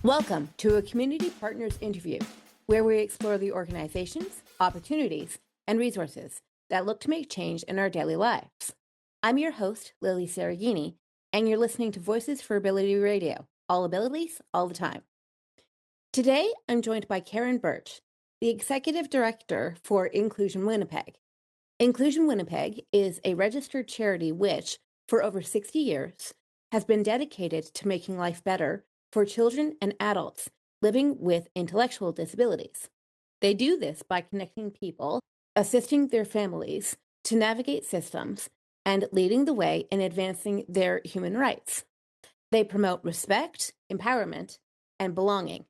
Welcome to a Community Partners interview, where we explore the organizations, opportunities, and resources that look to make change in our daily lives. I'm your host, Lily Cereghini, and you're listening to Voices for Ability Radio, all abilities, all the time. Today, I'm joined by Caryn Birch, the Executive Director for Inclusion Winnipeg. Inclusion Winnipeg is a registered charity which, for over 60 years, has been dedicated to making life better for children and adults living with intellectual disabilities. They do this by connecting people, assisting their families to navigate systems, and leading the way in advancing their human rights. They promote respect, empowerment, and belonging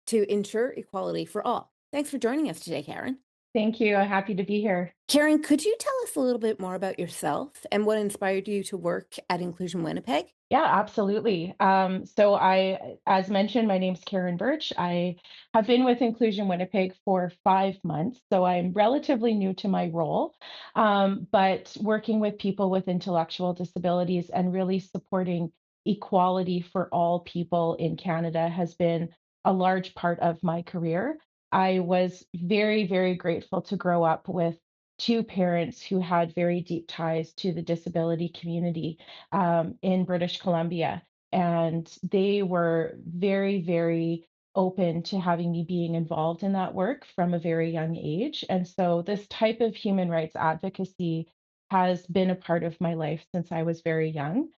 to ensure equality for all. Thanks for joining us today, Caryn. Thank you. Happy to be here. Caryn, could you tell us a little bit more about yourself and what inspired you to work at Inclusion Winnipeg? Yeah, absolutely. As mentioned, my name's Caryn Birch. I have been with Inclusion Winnipeg for 5 months, so I'm relatively new to my role. But working with people with intellectual disabilities and really supporting equality for all people in Canada has been a large part of my career. I was very, very grateful to grow up with two parents who had very deep ties to the disability community in British Columbia. And they were very, very open to having me being involved in that work from a very young age. And so this type of human rights advocacy has been a part of my life since I was very young.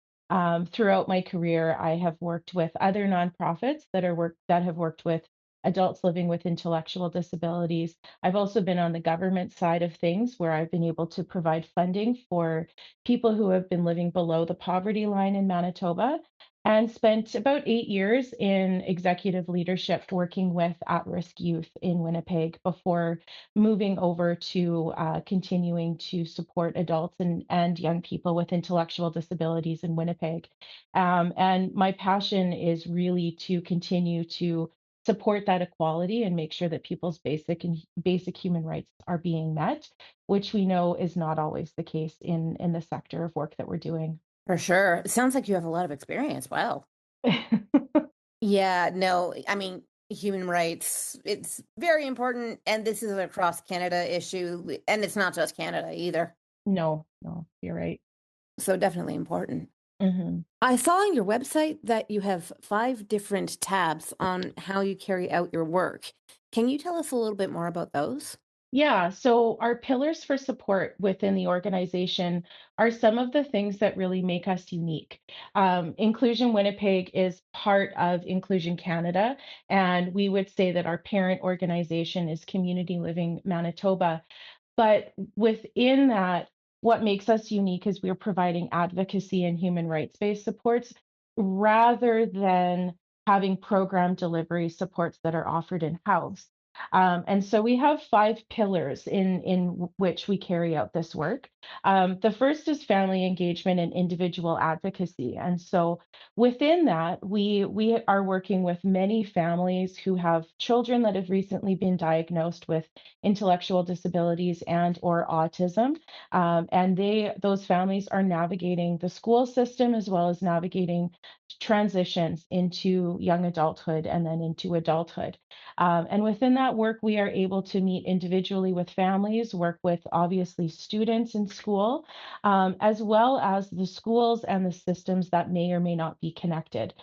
Throughout my career, I have worked with other nonprofits that have worked with adults living with intellectual disabilities. I've also been on the government side of things where I've been able to provide funding for people who have been living below the poverty line in Manitoba, and spent about 8 years in executive leadership working with at risk youth in Winnipeg before moving over to continuing to support adults and young people with intellectual disabilities in Winnipeg. And my passion is really to continue to support that equality and make sure that people's basic human rights are being met, which we know is not always the case in the sector of work that we're doing. For sure. It sounds like you have a lot of experience. Wow. Yeah, no, I mean, human rights, it's very important. And this is a cross Canada issue. And it's not just Canada either. No, no, you're right. So definitely important. Mhm. I saw on your website that you have 5 different tabs on how you carry out your work. Can you tell us a little bit more about those? Yeah, so our pillars for support within the organization are some of the things that really make us unique. Inclusion Winnipeg is part of Inclusion Canada, and we would say that our parent organization is Community Living Manitoba. But within that, what makes us unique is we're providing advocacy and human rights-based supports rather than having program delivery supports that are offered in-house. And so we have 5 pillars in which we carry out this work. The first is family engagement and individual advocacy. And so within that, we are working with many families who have children that have recently been diagnosed with intellectual disabilities and or autism. And those families are navigating the school system as well as navigating transitions into young adulthood and then into adulthood. And within that work, we are able to meet individually with families, work with obviously students in school, as well as the schools and the systems that may or may not be connected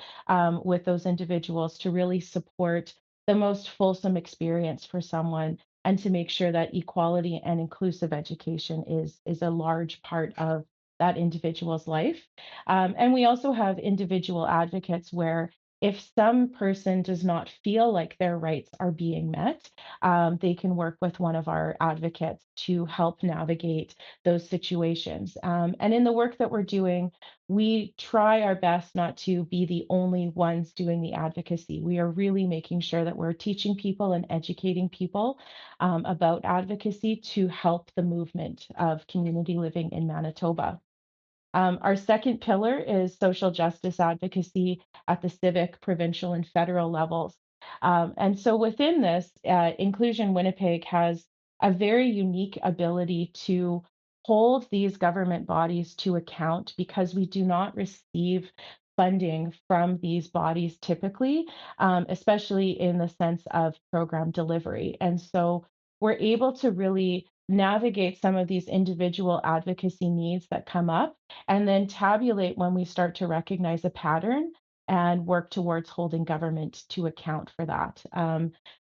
with those individuals to really support the most fulsome experience for someone and to make sure that equality and inclusive education is a large part of that individual's life. And we also have individual advocates where if some person does not feel like their rights are being met, they can work with one of our advocates to help navigate those situations. And in the work that we're doing, we try our best not to be the only ones doing the advocacy. We are really making sure that we're teaching people and educating people about advocacy to help the movement of community living in Manitoba. Our second pillar is social justice advocacy at the civic, provincial, and federal levels. And so within this, Inclusion Winnipeg has a very unique ability to hold these government bodies to account because we do not receive funding from these bodies typically, especially in the sense of program delivery. And so we're able to really navigate some of these individual advocacy needs that come up and then tabulate when we start to recognize a pattern and work towards holding government to account for that.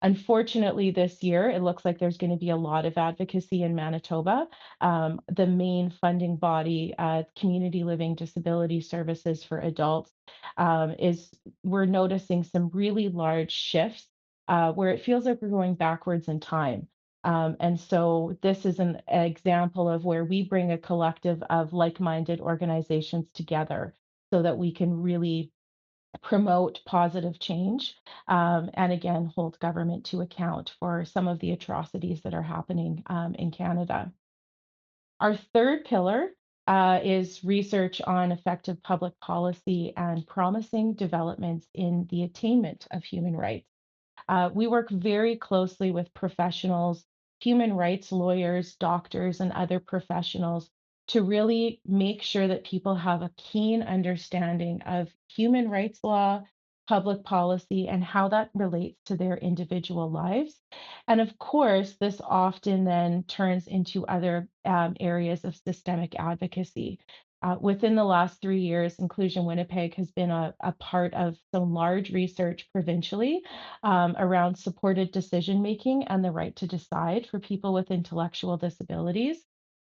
Unfortunately, this year, it looks like there's going to be a lot of advocacy in Manitoba. The main funding body, Community Living Disability Services for Adults, is we're noticing some really large shifts where it feels like we're going backwards in time. And so this is an example of where we bring a collective of like-minded organizations together so that we can really promote positive change and again hold government to account for some of the atrocities that are happening in Canada. Our third pillar is research on effective public policy and promising developments in the attainment of human rights. We work very closely with professionals, human rights lawyers, doctors, and other professionals to really make sure that people have a keen understanding of human rights law, public policy, and how that relates to their individual lives. And of course, this often then turns into other areas of systemic advocacy. Within the last 3 years, Inclusion Winnipeg has been a part of some large research provincially around supported decision making and the right to decide for people with intellectual disabilities.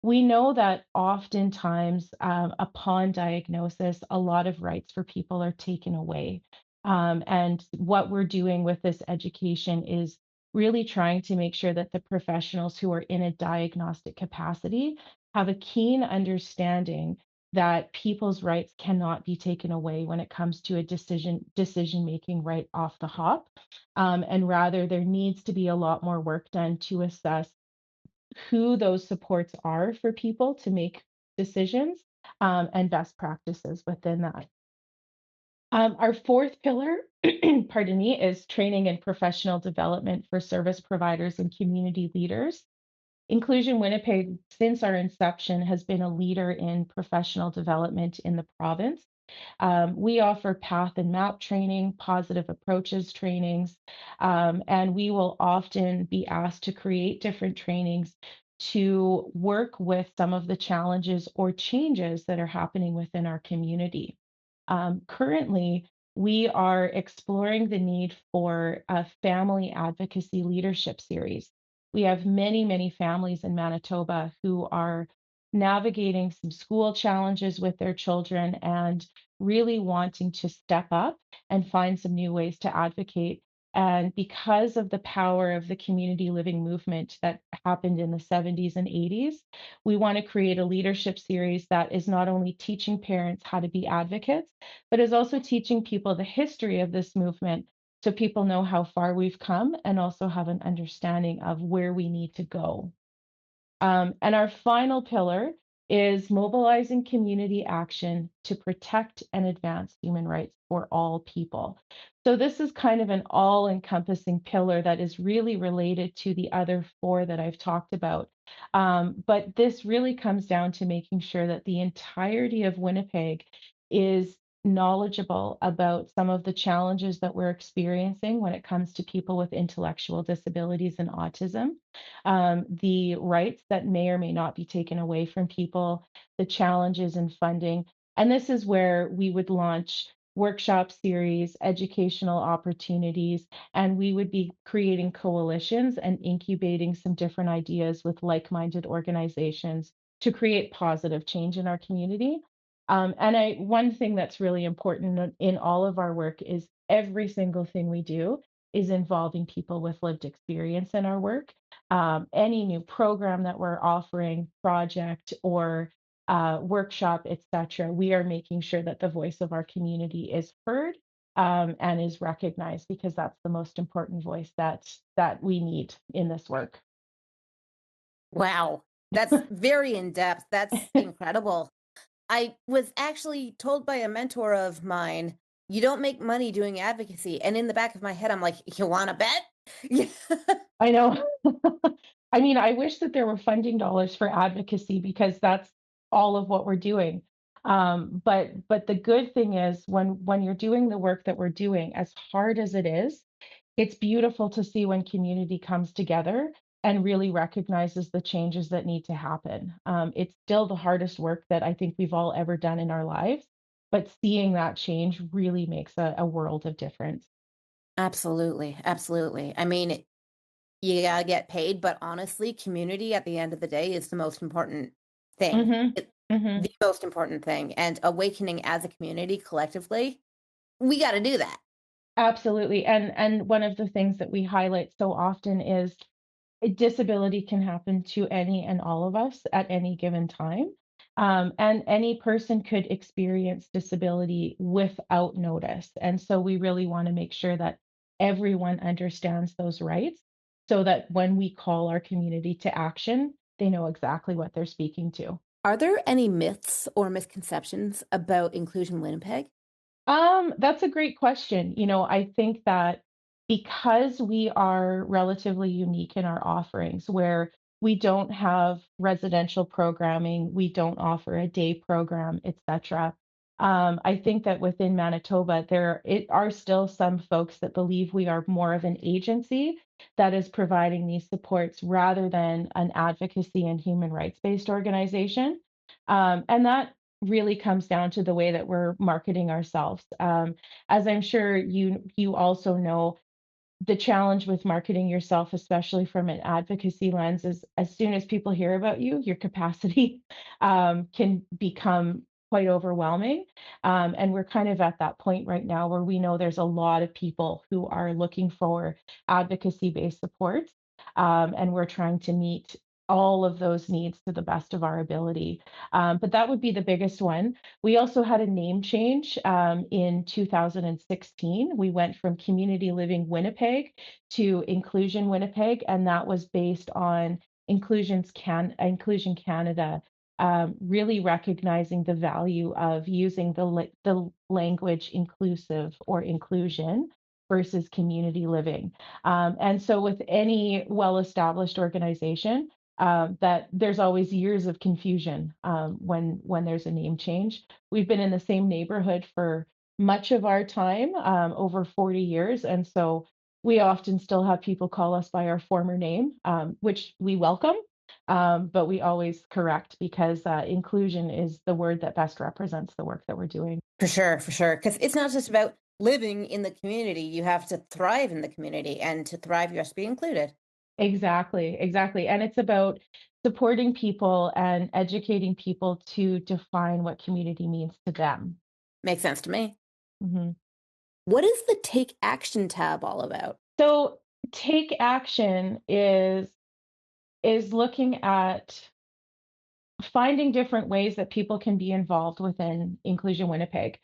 We know that oftentimes, upon diagnosis, a lot of rights for people are taken away. And what we're doing with this education is really trying to make sure that the professionals who are in a diagnostic capacity have a keen understanding that people's rights cannot be taken away when it comes to a decision making right off the hop. And rather, there needs to be a lot more work done to assess who those supports are for people to make decisions and best practices within that. Our fourth pillar, pardon me, is training and professional development for service providers and community leaders. Inclusion Winnipeg, since our inception, has been a leader in professional development in the province. We offer path and map training, positive approaches trainings, and we will often be asked to create different trainings to work with some of the challenges or changes that are happening within our community. Currently, we are exploring the need for a family advocacy leadership series. We have many, many families in Manitoba who are navigating some school challenges with their children and really wanting to step up and find some new ways to advocate. And because of the power of the community living movement that happened in the 70s and 80s, we want to create a leadership series that is not only teaching parents how to be advocates, but is also teaching people the history of this movement so people know how far we've come and also have an understanding of where we need to go. And our final pillar is mobilizing community action to protect and advance human rights for all people. So, this is kind of an all encompassing pillar that is really related to the other four that I've talked about. But this really comes down to making sure that the entirety of Winnipeg is knowledgeable about some of the challenges that we're experiencing when it comes to people with intellectual disabilities and autism, the rights that may or may not be taken away from people, the challenges in funding. And this is where we would launch workshop series, educational opportunities, and we would be creating coalitions and incubating some different ideas with like minded organizations to create positive change in our community. One thing that's really important in all of our work is every single thing we do is involving people with lived experience in our work. Any new program that we're offering, project or workshop, etc., we are making sure that the voice of our community is heard and is recognized because that's the most important voice that we need in this work. Wow. That's very in depth. That's incredible. I was actually told by a mentor of mine, you don't make money doing advocacy. And in the back of my head, I'm like, you want to bet? Yeah. I know. I mean, I wish that there were funding dollars for advocacy because that's all of what we're doing. But the good thing is when you're doing the work that we're doing, as hard as it is, it's beautiful to see when community comes together and really recognizes the changes that need to happen. It's still the hardest work that I think we've all ever done in our lives, but seeing that change really makes a world of difference. Absolutely, absolutely. I mean, you gotta get paid, but honestly, community at the end of the day is the most important thing. Mhm. The Mhm. most important thing, and awakening as a community collectively, we gotta do that. Absolutely. And one of the things that we highlight so often is disability can happen to any and all of us at any given time. And any person could experience disability without notice. And so we really want to make sure that everyone understands those rights so that when we call our community to action, they know exactly what they're speaking to. Are there any myths or misconceptions about Inclusion Winnipeg? That's a great question. I think that because we are relatively unique in our offerings, where we don't have residential programming, we don't offer a day program, etc. I think that within Manitoba, are still some folks that believe we are more of an agency that is providing these supports rather than an advocacy and human rights based organization. And that really comes down to the way that we're marketing ourselves. As I'm sure you also know, the challenge with marketing yourself, especially from an advocacy lens, is as soon as people hear about you, your capacity can become quite overwhelming. And we're kind of at that point right now where we know there's a lot of people who are looking for advocacy based supports. And we're trying to meet all of those needs to the best of our ability. But that would be the biggest one. We also had a name change in 2016. We went from Community Living Winnipeg to Inclusion Winnipeg, and that was based on Inclusion Canada, really recognizing the value of using the language inclusive or inclusion versus community living. And so, with any well-established organization, that there's always years of confusion when there's a name change. We've been in the same neighborhood for much of our time, over 40 years, and so we often still have people call us by our former name, which we welcome, but we always correct because inclusion is the word that best represents the work that we're doing. For sure. Because it's not just about living in the community, you have to thrive in the community, and to thrive, you have to be included. Exactly, exactly. And it's about supporting people and educating people to define what community means to them. Makes sense to me. Mhm. What is the Take Action tab all about? So take action is looking at finding different ways that people can be involved within Inclusion Winnipeg.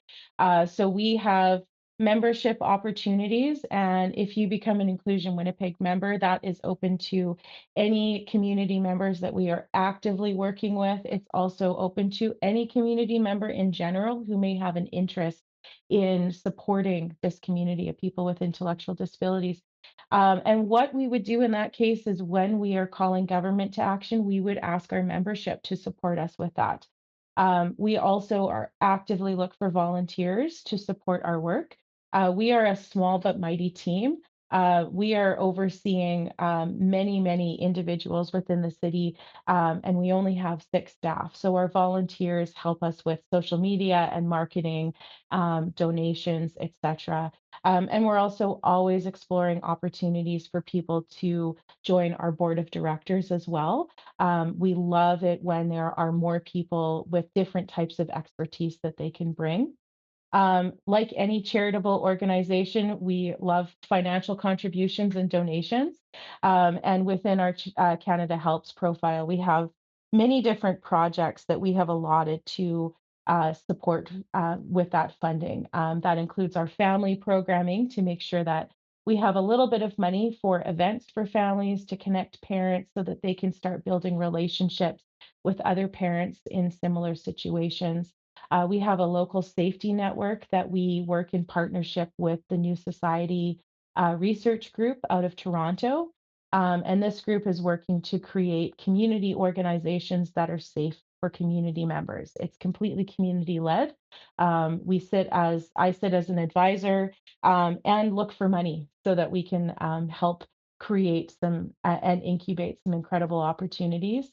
So we have membership opportunities, and if you become an Inclusion Winnipeg member, that is open to any community members that we are actively working with. It's also open to any community member in general who may have an interest in supporting this community of people with intellectual disabilities. And what we would do in that case is when we are calling government to action, we would ask our membership to support us with that. We also are actively look for volunteers to support our work. We are a small but mighty team. We are overseeing many, many individuals within the city, and we only have 6 staff. So our volunteers help us with social media and marketing, donations, etc. And we're also always exploring opportunities for people to join our board of directors as well. We love it when there are more people with different types of expertise that they can bring. Like any charitable organization, we love financial contributions and donations. And within our Canada Helps profile, we have many different projects that we have allotted to support with that funding. That includes our family programming to make sure that we have a little bit of money for events for families to connect parents so that they can start building relationships with other parents in similar situations. We have a local safety network that we work in partnership with the New Society Research Group out of Toronto. And this group is working to create community organizations that are safe for community members. It's completely community led. I sit as an advisor and look for money so that we can help create some and incubate some incredible opportunities.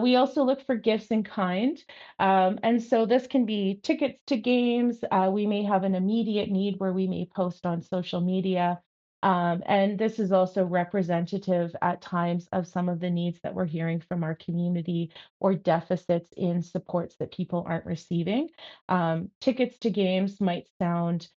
We also look for gifts in kind. And so this can be tickets to games. We may have an immediate need where we may post on social media. And this is also representative at times of some of the needs that we're hearing from our community or deficits in supports that people aren't receiving. Tickets to games might sound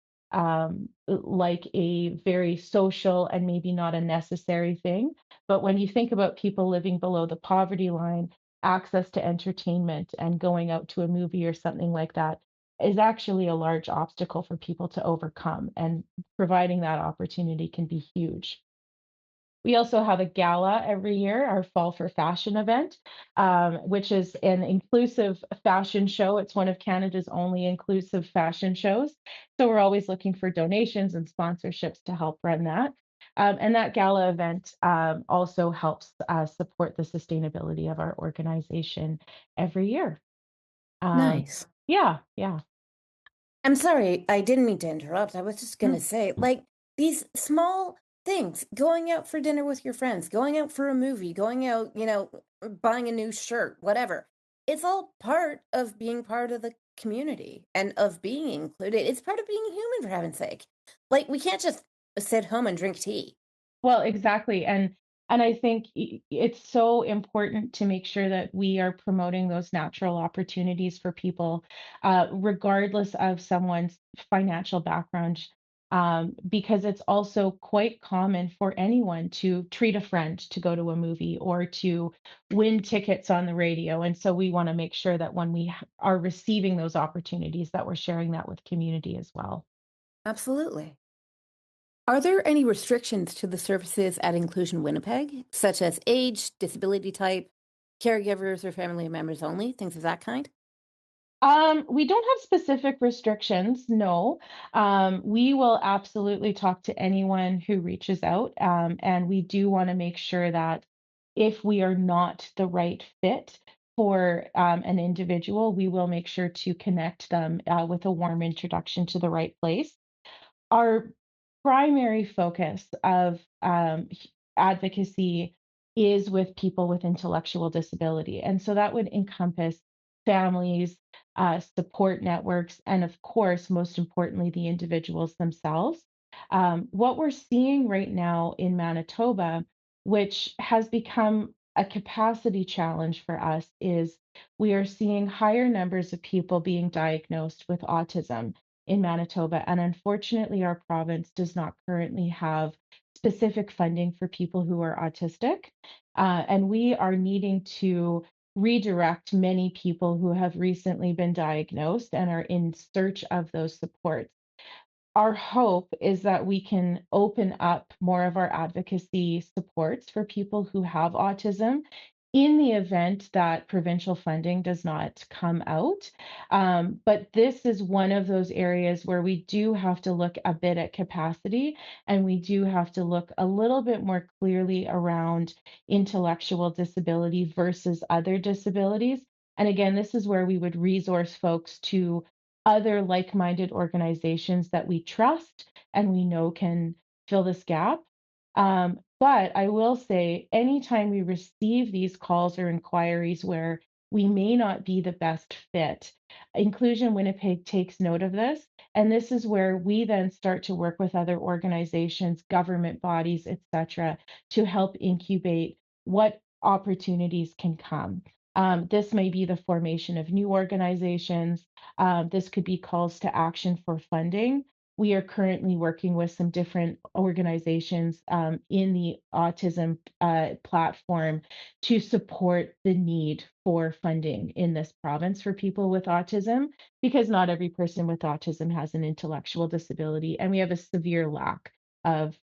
like a very social and maybe not a necessary thing. But when you think about people living below the poverty line, access to entertainment and going out to a movie or something like that is actually a large obstacle for people to overcome. And providing that opportunity can be huge. We also have a gala every year, our Fall for Fashion event, which is an inclusive fashion show. It's one of Canada's only inclusive fashion shows. So we're always looking for donations and sponsorships to help run that. And that gala event also helps support the sustainability of our organization every year. Um, Nice. yeah, yeah. I'm sorry, I didn't mean to interrupt. I was just going to say, like, these small things, going out for dinner with your friends, going out for a movie, going out, buying a new shirt, whatever. It's all part of being part of the community and of being included. It's part of being human, for heaven's sake. Like, we can't just sit home and drink tea. Well, exactly, and I think it's so important to make sure that we are promoting those natural opportunities for people, regardless of someone's financial background, because it's also quite common for anyone to treat a friend to go to a movie or to win tickets on the radio, and so we want to make sure that when we are receiving those opportunities, that we're sharing that with community as well. Absolutely. Are there any restrictions to the services at Inclusion Winnipeg, such as age, disability type, caregivers or family members only, things of that kind? We don't have specific restrictions, no. We will absolutely talk to anyone who reaches out, and we do want to make sure that if we are not the right fit for an individual, we will make sure to connect them with a warm introduction to the right place. Our primary focus of advocacy is with people with intellectual disability. And so that would encompass families, support networks, and of course, most importantly, the individuals themselves. What we're seeing right now in Manitoba, which has become a capacity challenge for us, is we are seeing higher numbers of people being diagnosed with autism in Manitoba. And unfortunately, our province does not currently have specific funding for people who are autistic. And we are needing to redirect many people who have recently been diagnosed and are in search of those supports. Our hope is that we can open up more of our advocacy supports for people who have autism in the event that provincial funding does not come out. But this is one of those areas where we do have to look a bit at capacity and we do have to look a little bit more clearly around intellectual disability versus other disabilities. And again, this is where we would resource folks to other like-minded organizations that we trust and we know can fill this gap. But I will say, anytime we receive these calls or inquiries where we may not be the best fit, Inclusion Winnipeg takes note of this. And this is where we then start to work with other organizations, government bodies, etc., to help incubate what opportunities can come. This may be the formation of new organizations. This could be calls to action for funding. We are currently working with some different organizations in the autism platform to support the need for funding in this province for people with autism, because not every person with autism has an intellectual disability, and we have a severe lack of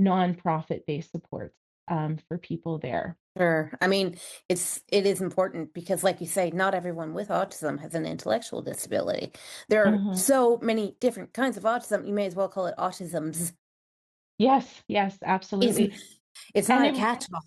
nonprofit based supports for people there. Sure. I mean, it is important because, like you say, not everyone with autism has an intellectual disability. There are Mhm. so many different kinds of autism. You may as well call it autisms. Yes, yes, It's absolutely. it's And not a it catch-all.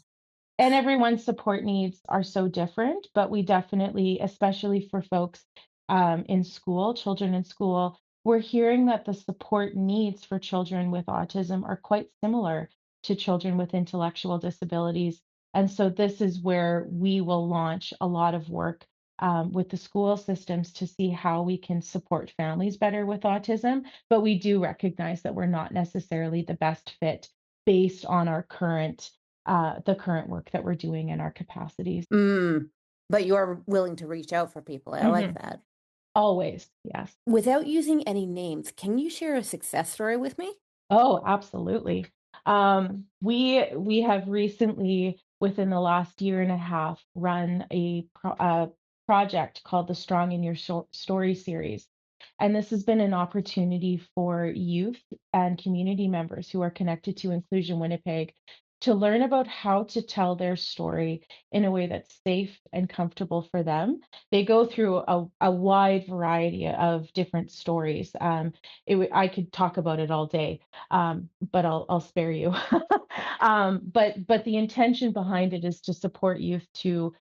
And everyone's support needs are so different, but we definitely, especially for folks in school, children in school, we're hearing that the support needs for children with autism are quite similar to children with intellectual disabilities. And so this is where we will launch a lot of work with the school systems to see how we can support families better with autism. But we do recognize that we're not necessarily the best fit based on our current the current work that we're doing in our capacities. Mm, but you're willing to reach out for people. I like Mhm. that. Always, yes. Without using any names, can you share a success story with me? Oh, absolutely. We have recently, within the last year and a half, run a project called the Strong in Your Story series. And this has been an opportunity for youth and community members who are connected to Inclusion Winnipeg to learn about how to tell their story in a way that's safe and comfortable for them. They go through a wide variety of different stories. I could talk about it all day, but I'll spare you. But the intention behind it is to support youth to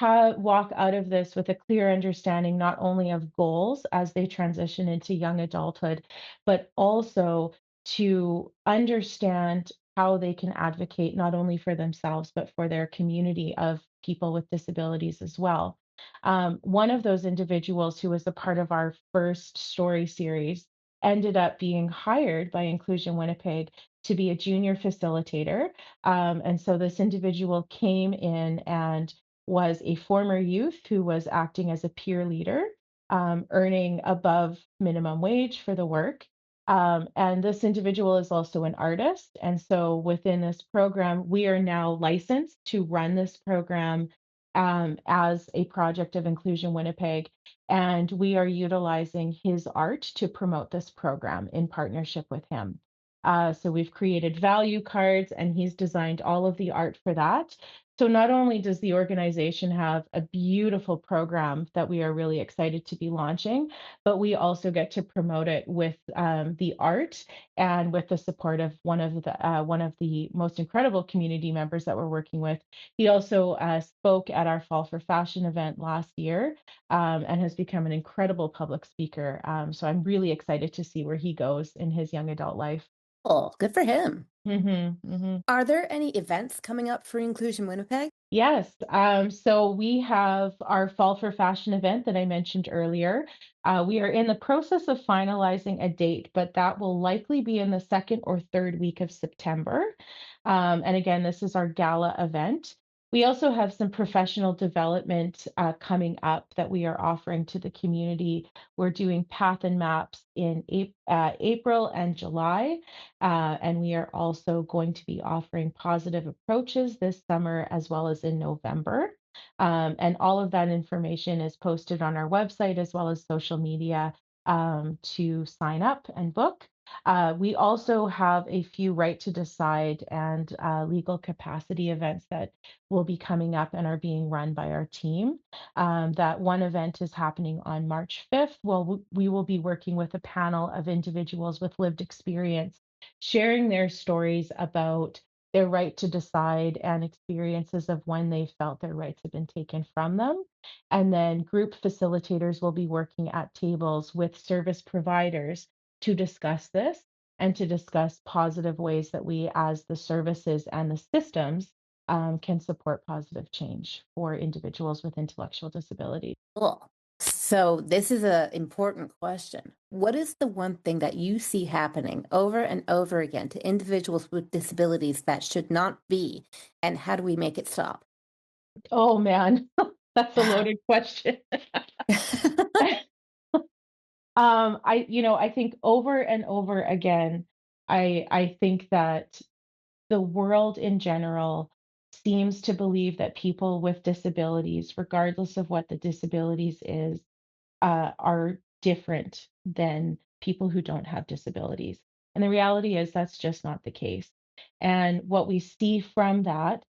walk out of this with a clear understanding not only of goals as they transition into young adulthood, but also to understand how they can advocate not only for themselves but for their community of people with disabilities as well. One of those individuals who was a part of our first story series ended up being hired by Inclusion Winnipeg to be a junior facilitator. And so this individual came in and was a former youth who was acting as a peer leader, earning above minimum wage for the work. And this individual is also an artist. And so within this program, we are now licensed to run this program as a project of Inclusion Winnipeg. And we are utilizing his art to promote this program in partnership with him. So we've created value cards, and he's designed all of the art for that. So not only does the organization have a beautiful program that we are really excited to be launching, but we also get to promote it with the art and with the support of one of the most incredible community members that we're working with. He also spoke at our Fall for Fashion event last year and has become an incredible public speaker. So I'm really excited to see where he goes in his young adult life. Oh, good for him. Hmm. Are there any events coming up for Inclusion Winnipeg? Yes. So we have our Fall for Fashion event that I mentioned earlier. We are in the process of finalizing a date, but that will likely be in the second or third week of September. And again, this is our gala event. We also have some professional development coming up that we are offering to the community. We're doing path and maps in April and July. And we are also going to be offering positive approaches this summer as well as in November. And all of that information is posted on our website as well as social media to sign up and book. We also have a few right to decide and legal capacity events that will be coming up and are being run by our team. That one event is happening on March 5th. Well, we will be working with a panel of individuals with lived experience sharing their stories about their right to decide and experiences of when they felt their rights have been taken from them. And then group facilitators will be working at tables with service providers to discuss this and to discuss positive ways that we, as the services and the systems, can support positive change for individuals with intellectual disabilities. Cool. So this is an important question. What is the one thing that you see happening over and over again to individuals with disabilities that should not be, and how do we make it stop? Oh man, that's a loaded question. I think over and over again, I think that the world in general seems to believe that people with disabilities, regardless of what the disabilities is, are different than people who don't have disabilities. And the reality is that's just not the case. And what we see from that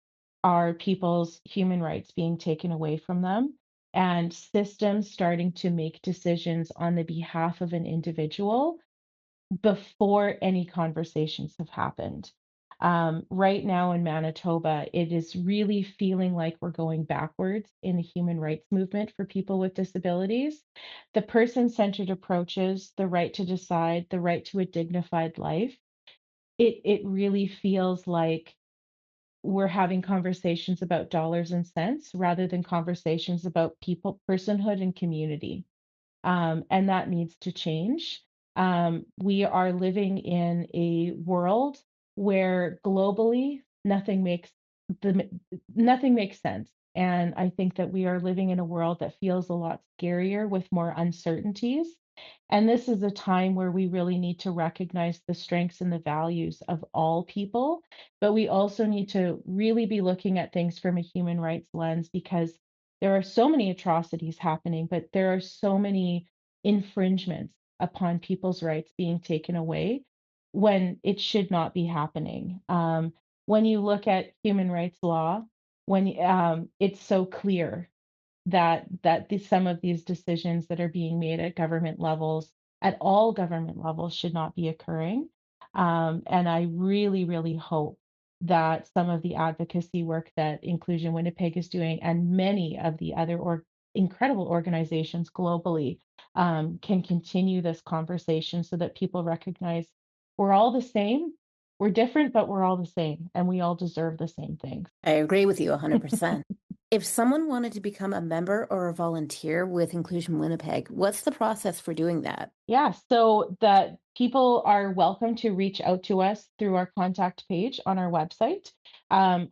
are people's human rights being taken away from them and systems starting to make decisions on the behalf of an individual before any conversations have happened. Right now in Manitoba, it is really feeling like we're going backwards in the human rights movement for people with disabilities. The person centered approaches, the right to decide, the right to a dignified life, it really feels like we're having conversations about dollars and cents rather than conversations about people, personhood, and community. And that needs to change. We are living in a world where globally the nothing makes sense. And I think that we are living in a world that feels a lot scarier with more uncertainties. And this is a time where we really need to recognize the strengths and the values of all people. But we also need to really be looking at things from a human rights lens because there are so many atrocities happening, but there are so many infringements upon people's rights being taken away when it should not be happening. When you look at human rights law, when it's so clear that some of these decisions that are being made at government levels, at all government levels, should not be occurring. And I really, really hope that some of the advocacy work that Inclusion Winnipeg is doing and many of the other incredible organizations globally can continue this conversation so that people recognize we're all the same. We're different, but we're all the same, and we all deserve the same things. I agree with you 100%. If someone wanted to become a member or a volunteer with Inclusion Winnipeg, what's the process for doing that? Yeah, so that people are welcome to reach out to us through our contact page on our website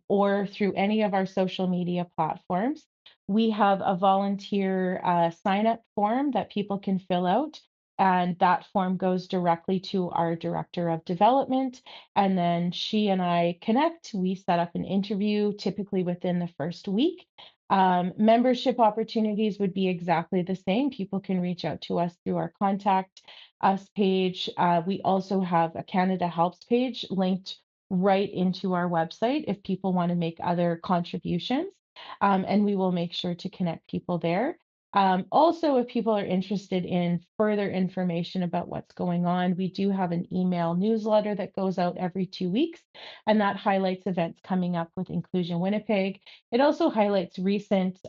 or through any of our social media platforms. We have a volunteer sign up form that people can fill out, and that form goes directly to our director of development. And then she and I connect. We set up an interview typically within the first week. Membership opportunities would be exactly the same. People can reach out to us through our contact us page. We also have a Canada Helps page linked right into our website if people want to make other contributions. And we will make sure to connect people there. Also, if people are interested in further information about what's going on, we do have an email newsletter that goes out every 2 weeks, and that highlights events coming up with Inclusion Winnipeg. It also highlights recent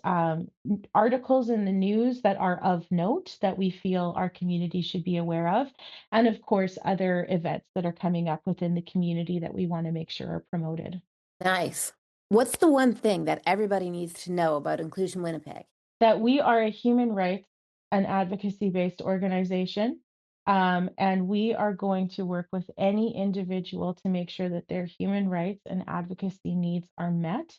articles in the news that are of note that we feel our community should be aware of. And of course, other events that are coming up within the community that we want to make sure are promoted. Nice. What's the one thing that everybody needs to know about Inclusion Winnipeg? That we are a human rights and advocacy based organization. And we are going to work with any individual to make sure that their human rights and advocacy needs are met.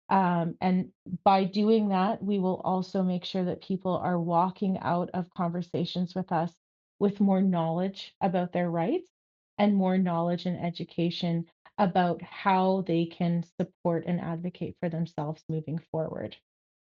And by doing that, we will also make sure that people are walking out of conversations with us with more knowledge about their rights and more knowledge and education about how they can support and advocate for themselves moving forward.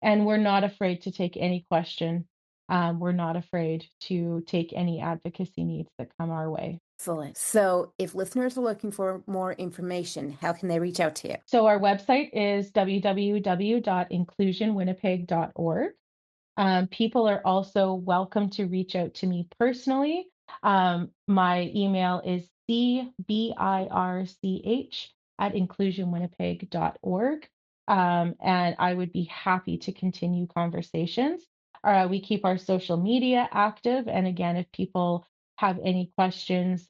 And we're not afraid to take any question. We're not afraid to take any advocacy needs that come our way. Excellent. So, if listeners are looking for more information, how can they reach out to you? So our website is www.inclusionwinnipeg.org. People are also welcome to reach out to me personally. My email is cbirch@inclusionwinnipeg.org. And I would be happy to continue conversations. We keep our social media active. And again, if people have any questions,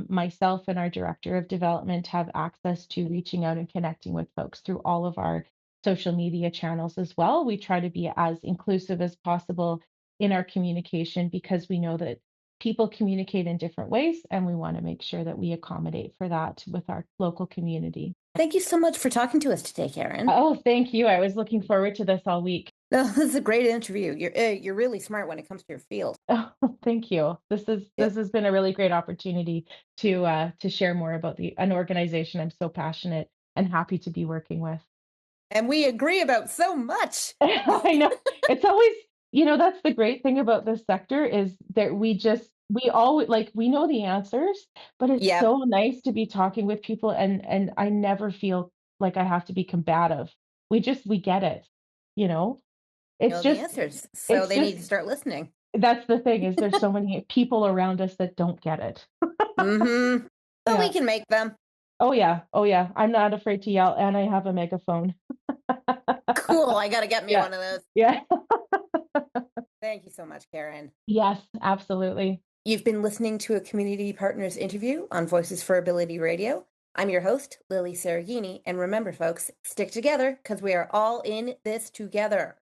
myself and our director of development have access to reaching out and connecting with folks through all of our social media channels as well. We try to be as inclusive as possible in our communication because we know that people communicate in different ways, and we want to make sure that we accommodate for that with our local community. Thank you so much for talking to us today, Caryn. Oh, thank you. I was looking forward to this all week. No, this is a great interview. You're really smart when it comes to your field. Oh, thank you. Yeah. This has been a really great opportunity to share more about an organization I'm so passionate and happy to be working with. And we agree about so much. I know. It's always, that's the great thing about this sector is that we all like we know the answers, but it's Yep. so nice to be talking with people and I never feel like I have to be combative. We get it, you know? It's Know the just answers. So it's they need just to start listening. that's the thing is there's so many people around us that don't get it. Mm-hmm. But we Yeah. can make them. Oh yeah. Oh yeah. I'm not afraid to yell, and I have a megaphone. Cool. I got to get me Yeah. one of those. Yeah. Thank you so much, Caryn. Yes, absolutely. You've been listening to a Community Partners interview on Voices for Ability Radio. I'm your host, Lily Cereghini. And remember, folks, stick together because we are all in this together.